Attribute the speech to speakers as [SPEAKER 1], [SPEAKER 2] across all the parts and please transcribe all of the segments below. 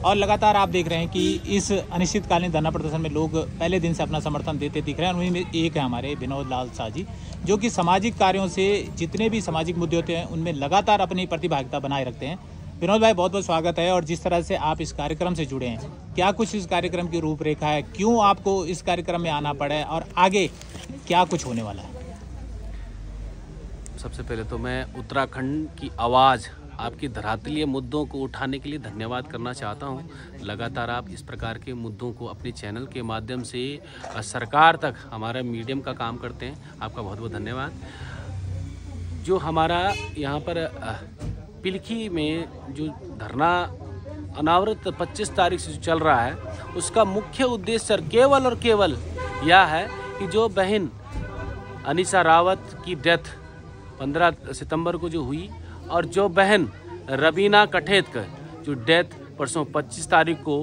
[SPEAKER 1] और लगातार आप देख रहे हैं कि इस अनिश्चितकालीन धरना प्रदर्शन में लोग पहले दिन से अपना समर्थन देते दिख रहे हैं। उन्हीं में एक है हमारे विनोद लाल शाह जी, जो कि सामाजिक कार्यों से जितने भी सामाजिक मुद्दे होते हैं उनमें लगातार अपनी प्रतिभागिता बनाए रखते हैं। विनोद भाई, बहुत बहुत स्वागत है। और जिस तरह से आप इस कार्यक्रम से जुड़े हैं, क्या कुछ इस कार्यक्रम की रूपरेखा है, क्यों आपको इस कार्यक्रम में आना पड़ा है और आगे क्या कुछ होने वाला है?
[SPEAKER 2] सबसे पहले तो मैं उत्तराखंड की आवाज़, आपकी धरातलीय मुद्दों को उठाने के लिए धन्यवाद करना चाहता हूं। लगातार आप इस प्रकार के मुद्दों को अपने चैनल के माध्यम से सरकार तक हमारा मीडियम का काम करते हैं। आपका बहुत बहुत धन्यवाद। जो हमारा यहाँ पर पिलखी में जो धरना अनावृत 25 तारीख से चल रहा है, उसका मुख्य उद्देश्य केवल और केवल यह है कि जो बहन अनीसा रावत की डेथ 15 सितंबर को जो हुई और जो बहन रबीना कठेतकर जो डेथ परसों 25 तारीख को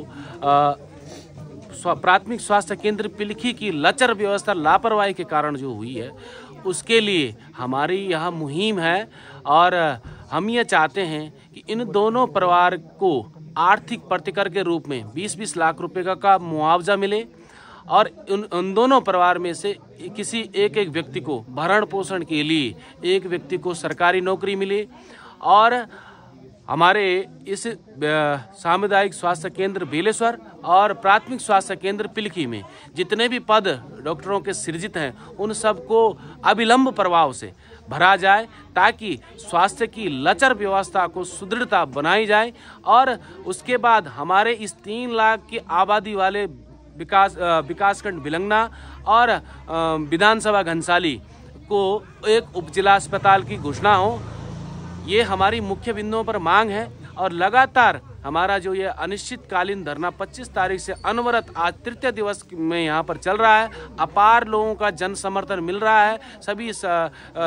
[SPEAKER 2] प्राथमिक स्वास्थ्य केंद्र पिलखी की लचर व्यवस्था लापरवाही के कारण जो हुई है, उसके लिए हमारी यह मुहिम है। और हम ये चाहते हैं कि इन दोनों परिवार को आर्थिक प्रतिकर के रूप में 20-20 लाख रुपए का मुआवजा मिले और उन दोनों परिवार में से किसी एक व्यक्ति को भरण पोषण के लिए एक व्यक्ति को सरकारी नौकरी मिले। और हमारे इस सामुदायिक स्वास्थ्य केंद्र बेलेश्वर और प्राथमिक स्वास्थ्य केंद्र पिलखी में जितने भी पद डॉक्टरों के सृजित हैं, उन सबको अविलंब प्रभाव से भरा जाए, ताकि स्वास्थ्य की लचर व्यवस्था को सुदृढ़ता बनाई जाए। और उसके बाद हमारे इस 3 लाख की आबादी वाले विकासखंड भिलंगना और विधानसभा घनसाली को एक उपजिला अस्पताल की घोषणा हो। ये हमारी मुख्य बिंदुओं पर मांग है। और लगातार हमारा जो ये अनिश्चितकालीन धरना 25 तारीख से अनवरत आज तृतीय दिवस में यहाँ पर चल रहा है, अपार लोगों का जन समर्थन मिल रहा है। सभी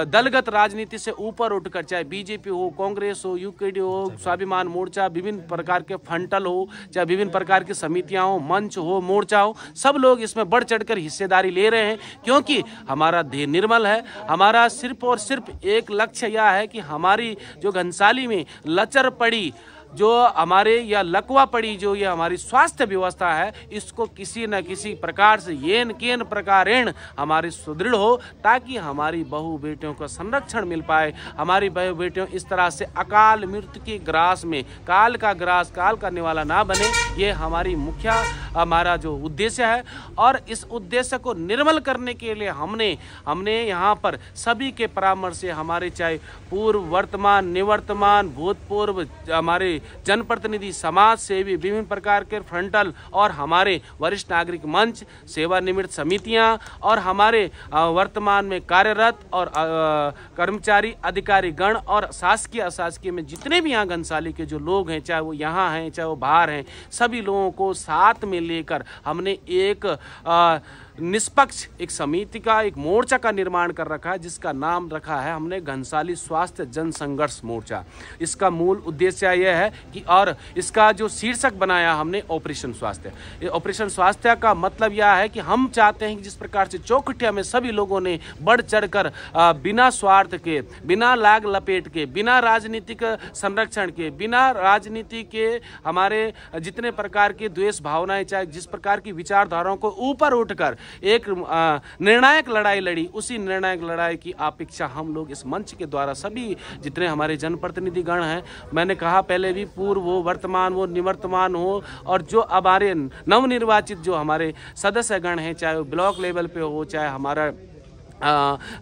[SPEAKER 2] दलगत राजनीति से ऊपर उठकर, चाहे बीजेपी हो, कांग्रेस हो, यूकेडी हो, स्वाभिमान मोर्चा, विभिन्न प्रकार के फंटल हो, चाहे विभिन्न प्रकार की समितियां हो, मंच हो, मोर्चा हो, सब लोग इसमें बढ़ चढ़कर हिस्सेदारी ले रहे हैं। क्योंकि हमारा ध्येय निर्मल है। हमारा सिर्फ और सिर्फ एक लक्ष्य यह है कि हमारी जो घनसाली में लचर पड़ी, जो हमारे या लकवा पड़ी जो ये हमारी स्वास्थ्य व्यवस्था है, इसको किसी न किसी प्रकार से येन केन प्रकारेण हमारी सुदृढ़ हो, ताकि हमारी बहू बेटियों का संरक्षण मिल पाए। हमारी बहू बेटियों इस तरह से अकाल मृत्यु की ग्रास में काल का ग्रास काल करने वाला ना बने। ये हमारी मुख्य हमारा जो उद्देश्य है। और इस उद्देश्य को निर्मल करने के लिए हमने यहाँ पर सभी के परामर्श से, हमारे चाहे पूर्व, वर्तमान, निवर्तमान, भूतपूर्व, हमारे जनप्रतिनिधि, समाज सेवी, विभिन्न प्रकार के फ्रंटल और हमारे वरिष्ठ नागरिक मंच, सेवानिवृत्त समितियां और हमारे वर्तमान में कार्यरत और कर्मचारी, अधिकारी गण और शासकीय अशासकीय में जितने भी यहाँ घनसाली के जो लोग हैं, चाहे वो यहाँ हैं चाहे वो बाहर हैं, सभी लोगों को साथ में लेकर हमने एक निष्पक्ष एक समिति का, एक मोर्चा का निर्माण कर रखा है, जिसका नाम रखा है हमने घनसाली स्वास्थ्य जन संघर्ष मोर्चा। इसका मूल उद्देश्य यह है कि, और इसका जो शीर्षक बनाया हमने ऑपरेशन स्वास्थ्य। ऑपरेशन स्वास्थ्य का मतलब यह है कि हम चाहते हैं कि जिस प्रकार से चौखटिया में सभी लोगों ने बढ़ चढ़कर बिना स्वार्थ के, बिना लाग लपेट के, बिना राजनीतिक संरक्षण के, बिना राजनीति के हमारे जितने प्रकार की द्वेष भावनाएं, चाहे जिस प्रकार की विचारधाराओं को ऊपर उठकर एक निर्णायक लड़ाई लड़ी, उसी निर्णायक लड़ाई की अपेक्षा हम लोग इस मंच के द्वारा सभी जितने हमारे जनप्रतिनिधि गण हैं, मैंने कहा पहले भी, पूर्व हो, वर्तमान हो, निवर्तमान हो, और जो हमारे नवनिर्वाचित जो हमारे सदस्य गण हैं, चाहे वो ब्लॉक लेवल पे हो, चाहे हमारा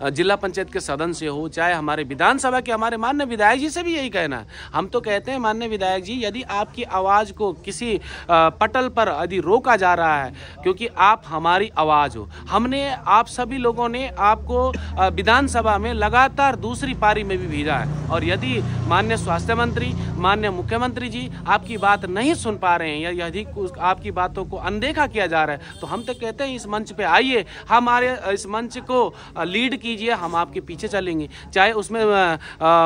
[SPEAKER 2] जिला पंचायत के सदन से हो, चाहे हमारे विधानसभा के हमारे माननीय विधायक जी से भी यही कहना है। हम तो कहते हैं माननीय विधायक जी, यदि आपकी आवाज़ को किसी पटल पर यदि रोका जा रहा है, क्योंकि आप हमारी आवाज़ हो, हमने आप सभी लोगों ने आपको विधानसभा में लगातार दूसरी पारी में भी भेजा है, और यदि माननीय स्वास्थ्य मंत्री, माननीय मुख्यमंत्री जी आपकी बात नहीं सुन पा रहे हैं या यदि आपकी बातों को अनदेखा किया जा रहा है, तो हम तो कहते हैं इस मंच पे आइए, हमारे इस मंच को लीड कीजिए, हम आपके पीछे चलेंगे। चाहे उसमें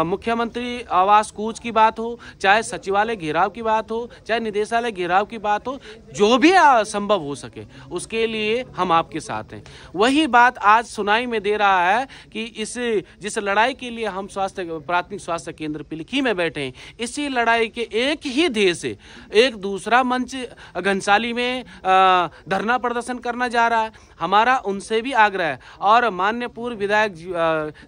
[SPEAKER 2] मुख्यमंत्री आवास कूच की बात हो, चाहे सचिवालय घेराव की बात हो, चाहे निदेशालय घेराव की बात हो, जो भी संभव हो सके उसके लिए हम आपके साथ हैं। वही बात आज सुनाई में दे रहा है कि जिस लड़ाई के लिए हम प्राथमिक स्वास्थ्य केंद्र पिलखी में बैठे हैं, इसी लड़ाई के एक ही ध्येय से एक दूसरा मंच घनसाली में धरना प्रदर्शन करना जा रहा है। हमारा उनसे भी आग्रह है और माननीय पूर्व विधायक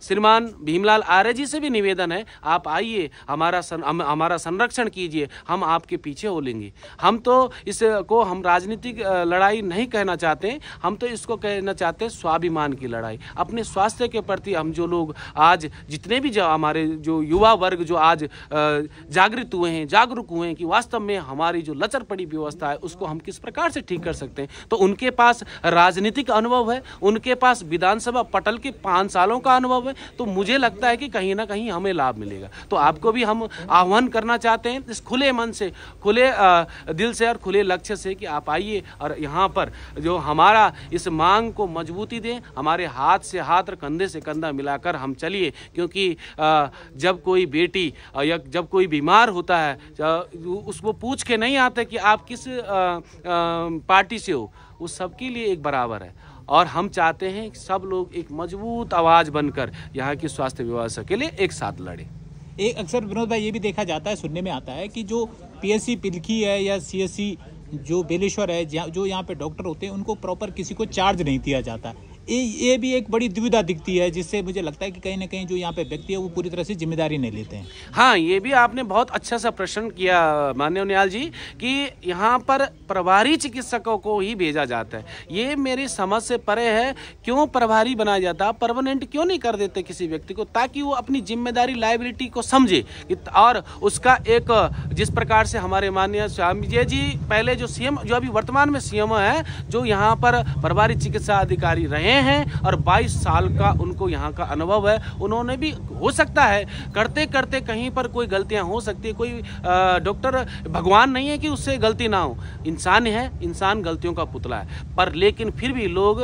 [SPEAKER 2] श्रीमान भीमलाल आर्य जी से भी निवेदन है, आप आइए, हमारा संरक्षण कीजिए, हम आपके पीछे हो लेंगे। हम तो इसको हम राजनीतिक लड़ाई नहीं कहना चाहते, हम तो इसको कहना चाहते हैं स्वाभिमान की लड़ाई। अपने स्वास्थ्य के प्रति हम जो लोग आज जितने भी हमारे जो युवा वर्ग जो आज जागृत हुए हैं, जागरूक हुए हैं कि वास्तव में हमारी जो लचर पड़ी व्यवस्था है उसको हम किस प्रकार से ठीक कर सकते हैं, तो उनके पास राजनीतिक अनुभव है, उनके पास विधानसभा पटल के 5 सालों का अनुभव है, तो मुझे लगता है कि कहीं ना कहीं हमें लाभ मिलेगा। तो आपको भी हम आह्वान करना चाहते हैं इस खुले मन से, खुले दिल से और खुले लक्ष्य से कि आप आइए और यहाँ पर जो हमारा इस मांग को मजबूती दें, हमारे हाथ से हाथ और कंधे से कंधा मिलाकर हम चलिए। क्योंकि जब कोई बेटी या जब कोई बीमार होता है उसको पूछ के नहीं आता कि आप किस पार्टी से हो, उस सबके लिए एक बराबर है। और हम चाहते हैं कि सब लोग एक मजबूत आवाज़ बनकर यहाँ की स्वास्थ्य व्यवस्था के लिए एक साथ लड़े।
[SPEAKER 1] एक अक्सर विनोद भाई ये भी देखा जाता है, सुनने में आता है कि जो पीएससी पिलखी है या सीएससी जो बेलेश्वर है, जो यहाँ पे डॉक्टर होते हैं, उनको प्रॉपर किसी को चार्ज नहीं दिया जाता। ये भी एक बड़ी दुविधा दिखती है, जिससे मुझे लगता है कि कहीं ना कहीं जो यहाँ पे व्यक्ति है वो पूरी तरह से जिम्मेदारी नहीं लेते हैं।
[SPEAKER 2] हाँ, ये भी आपने बहुत अच्छा सा प्रश्न किया माननीय उनियाल जी कि यहाँ पर प्रभारी चिकित्सकों को ही भेजा जाता है। ये मेरी समझ से परे है। क्यों प्रभारी बनाया जाता है, परमानेंट क्यों नहीं कर देते किसी व्यक्ति को, ताकि वो अपनी जिम्मेदारी लायबिलिटी को समझे और उसका एक जिस प्रकार से हमारे माननीय स्वामी जी पहले जो सीएम, जो अभी वर्तमान में सीएम है, जो यहाँ पर प्रभारी चिकित्सा अधिकारी रहे हैं और 22 साल का उनको यहाँ का अनुभव है, उन्होंने भी हो सकता है करते करते कहीं पर कोई गलतियां हो सकती है। कोई डॉक्टर भगवान नहीं है कि उससे गलती ना हो, इंसान है, इंसान गलतियों का पुतला है। पर लेकिन फिर भी लोग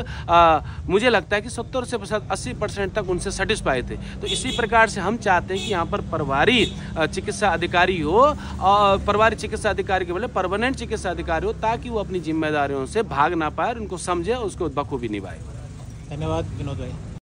[SPEAKER 2] मुझे लगता है कि 70 से 80% तक उनसे सेटिस्फाई थे। तो इसी प्रकार से हम चाहते हैं कि यहाँ पर प्रभारी चिकित्सा अधिकारी हो और प्रभारी चिकित्सा अधिकारी के बदले परमानेंट चिकित्सा अधिकारी हो, ताकि वो अपनी जिम्मेदारियों से भाग ना पाए, उनको समझे और उसको बखूबी निभाए।
[SPEAKER 1] धन्यवाद विनोद भाई।